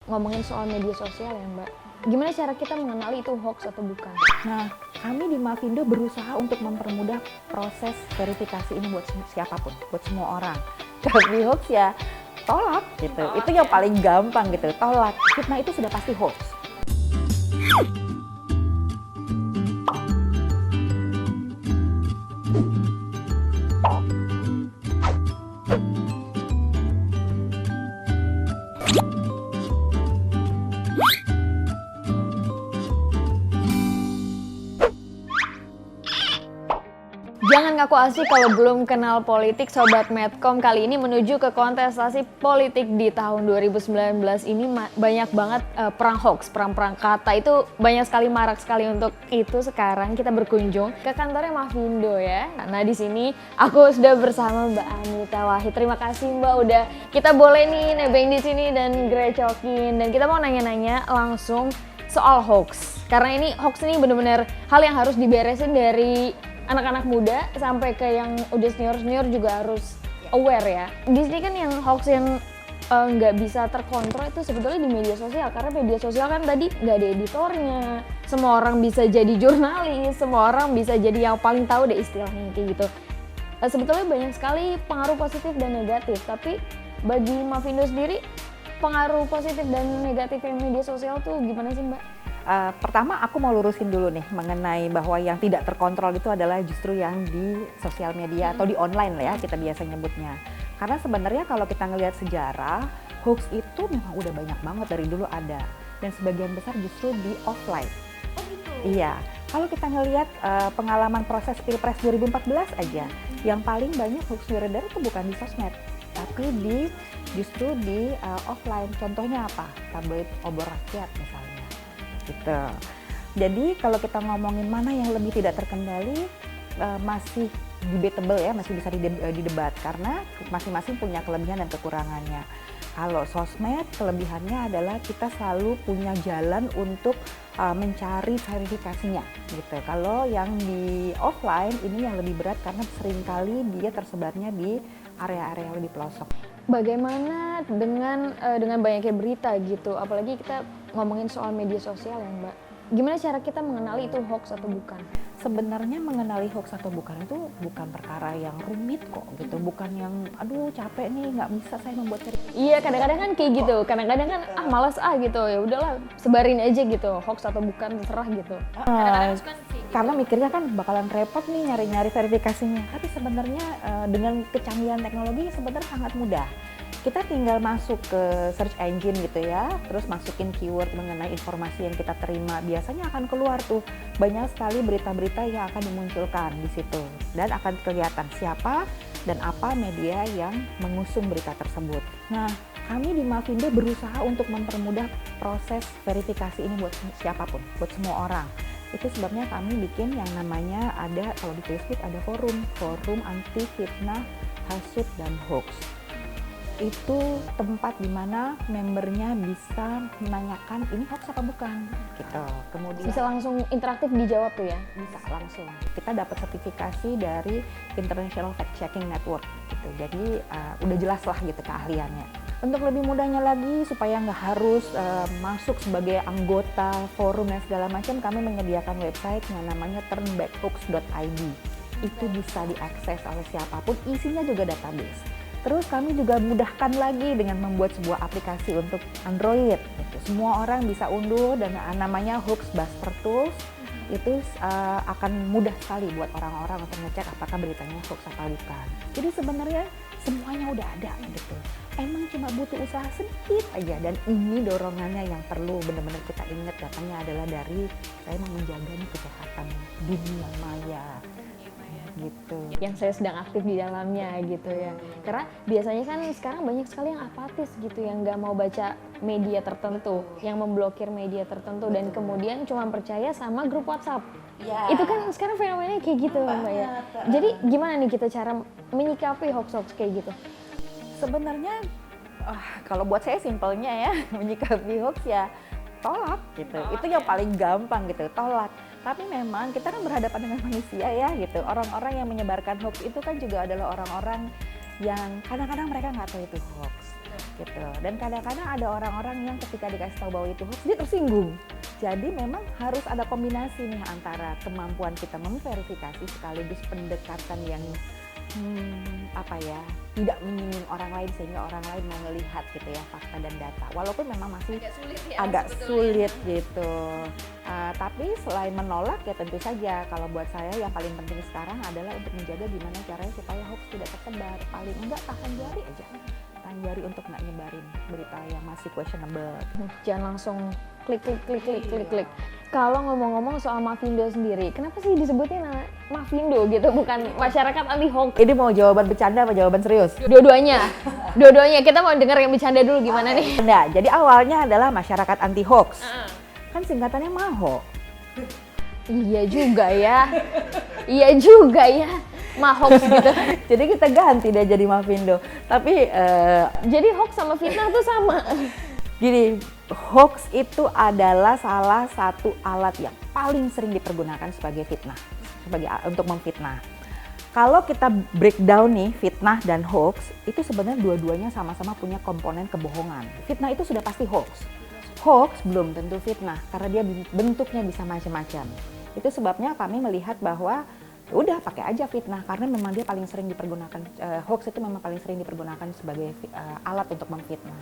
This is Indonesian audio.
ngomongin soal media sosial ya Mbak. Gimana cara kita mengenali itu hoax atau bukan? Nah, kami di Mavindo berusaha untuk mempermudah proses verifikasi ini buat siapapun, buat semua orang. Tapi hoax ya tolak gitu. Itu yang paling gampang gitu, tolak. Fitnah itu sudah pasti hoax. Jangan ngaku asik kalau belum kenal politik. Sobat Medcom kali ini menuju ke kontestasi politik di tahun 2019 ini banyak banget perang hoax, perang-perang kata itu banyak sekali, marak sekali. Untuk itu sekarang kita berkunjung ke kantornya Mavindo ya. Nah di sini aku sudah bersama Mbak Anita Wahid. Terima kasih Mbak udah kita boleh nih nebeng di sini dan grecokin, dan kita mau nanya-nanya langsung soal hoax. Karena ini hoax ini benar-benar hal yang harus diberesin dari anak-anak muda sampai ke yang udah senior-senior juga harus aware ya. Di sini kan yang hoax yang nggak bisa terkontrol itu sebetulnya di media sosial, karena media sosial kan tadi nggak ada editornya, semua orang bisa jadi jurnalis, semua orang bisa jadi yang paling tahu deh istilahnya kayak gitu. Sebetulnya banyak sekali pengaruh positif dan negatif, tapi bagi Mavindo sendiri pengaruh positif dan negatifnya media sosial tuh gimana sih Mbak? Pertama aku mau lurusin dulu nih mengenai bahwa yang tidak terkontrol itu adalah justru yang di sosial media atau di online lah ya kita biasa nyebutnya. Karena sebenarnya kalau kita ngelihat sejarah, hoax itu memang udah banyak banget dari dulu ada, dan sebagian besar justru di offline. Oh gitu? Iya, kalau kita ngelihat pengalaman proses Pilpres 2014 aja, yang paling banyak hoax beredar itu bukan di sosmed, tapi justru di offline. Contohnya apa? Tabloid obor rakyat misalnya. Gitu. Jadi kalau kita ngomongin mana yang lebih tidak terkendali, masih debatable ya, masih bisa didebat karena masing-masing punya kelebihan dan kekurangannya. Kalau sosmed, kelebihannya adalah kita selalu punya jalan untuk mencari verifikasinya gitu. Kalau yang di offline ini yang lebih berat karena seringkali dia tersebarnya di area-area yang lebih pelosok. Bagaimana dengan banyaknya berita gitu, apalagi kita ngomongin soal media sosial ya Mbak. Gimana cara kita mengenali itu hoax atau bukan? Sebenarnya mengenali hoax atau bukan itu bukan perkara yang rumit kok gitu, bukan yang aduh capek nih nggak bisa saya membuat verifikasi. Iya kadang-kadang kan kayak gitu, kadang-kadang kan malas gitu, ya udahlah sebarin aja gitu, hoax atau bukan terserah gitu. Karena mikirnya kan bakalan repot nih nyari-nyari verifikasinya. Tapi sebenarnya dengan kecanggihan teknologi sebenarnya sangat mudah. Kita tinggal masuk ke search engine gitu ya, terus masukin keyword mengenai informasi yang kita terima. Biasanya akan keluar tuh banyak sekali berita-berita yang akan dimunculkan di situ. Dan akan kelihatan siapa dan apa media yang mengusung berita tersebut. Nah, kami di Mavindo berusaha untuk mempermudah proses verifikasi ini buat siapapun, buat semua orang. Itu sebabnya kami bikin yang namanya ada, kalau di Facebook ada forum anti fitnah, hasut, dan hoax. Itu tempat di mana membernya bisa menanyakan ini hoax apa bukan gitu. Kemudian Bisa langsung interaktif dijawab tuh ya? bisa langsung. Kita dapat sertifikasi dari International Fact Checking Network gitu. Jadi udah jelas lah gitu keahliannya. Untuk lebih mudahnya lagi supaya nggak harus masuk sebagai anggota forum dan segala macam, kami menyediakan website yang namanya turnbackhoax.id. Itu bisa diakses oleh siapapun, isinya juga database. Terus kami juga mudahkan lagi dengan membuat sebuah aplikasi untuk Android. Gitu. Semua orang bisa unduh dan namanya Hoaxbuster Tools. Itu akan mudah sekali buat orang-orang untuk ngecek apakah beritanya hoax atau bukan. Jadi sebenarnya semuanya udah ada gitu. Emang cuma butuh usaha sedikit aja, dan ini dorongannya yang perlu benar-benar kita ingat, datangnya adalah dari saya mau menjaga nih kesehatan dunia maya. Gitu. Yang saya sedang aktif di dalamnya gitu ya. Karena biasanya kan sekarang banyak sekali yang apatis gitu, yang nggak mau baca media tertentu, yang memblokir media tertentu dan kemudian cuma percaya sama grup WhatsApp. Ya. Itu kan sekarang fenomenanya kayak gitu Mbak ya. Jadi gimana nih kita cara menyikapi hoax-hoax kayak gitu? Sebenarnya kalau buat saya simpelnya ya, menyikapi hoax ya tolak gitu. Itu yang paling gampang gitu, tolak. Tapi memang kita kan berhadapan dengan manusia ya gitu. Orang-orang yang menyebarkan hoax itu kan juga adalah orang-orang yang kadang-kadang mereka nggak tahu itu hoax. gitu. Dan kadang-kadang ada orang-orang yang ketika dikasih tahu bahwa itu hoax dia tersinggung. Jadi memang harus ada kombinasi nih antara kemampuan kita memverifikasi sekaligus pendekatan yang tidak menyinggung orang lain sehingga orang lain mau melihat gitu ya fakta dan data. Walaupun memang masih agak sulit gitu. Tapi selain menolak ya tentu saja kalau buat saya yang paling penting sekarang adalah untuk menjaga gimana caranya supaya hoax tidak tersebar. Paling enggak tahan jari aja. Tahan jari untuk nggak nyebarin berita yang masih questionable. Jangan langsung klik. Kalau ngomong-ngomong soal Mavindo sendiri, kenapa sih disebutnya Mavindo gitu, bukan masyarakat anti hoax? Ini mau jawaban bercanda apa jawaban serius? Dua-duanya. Kita mau denger yang bercanda dulu gimana nih? Nah, jadi awalnya adalah masyarakat anti hoax. Kan singkatannya MAHO. Iya juga ya. Mahoax gitu. Jadi kita ganti deh jadi Mavindo. Tapi jadi hoax sama fitnah tuh sama. gini, hoax itu adalah salah satu alat yang paling sering dipergunakan sebagai fitnah, untuk memfitnah. Kalau kita breakdown nih fitnah dan hoax, itu sebenarnya dua-duanya sama-sama punya komponen kebohongan. Fitnah itu sudah pasti hoax. Hoax belum tentu fitnah karena dia bentuknya bisa macam-macam. Itu sebabnya kami melihat bahwa udah pakai aja fitnah karena memang dia paling sering dipergunakan, hoax itu memang paling sering dipergunakan sebagai alat untuk memfitnah.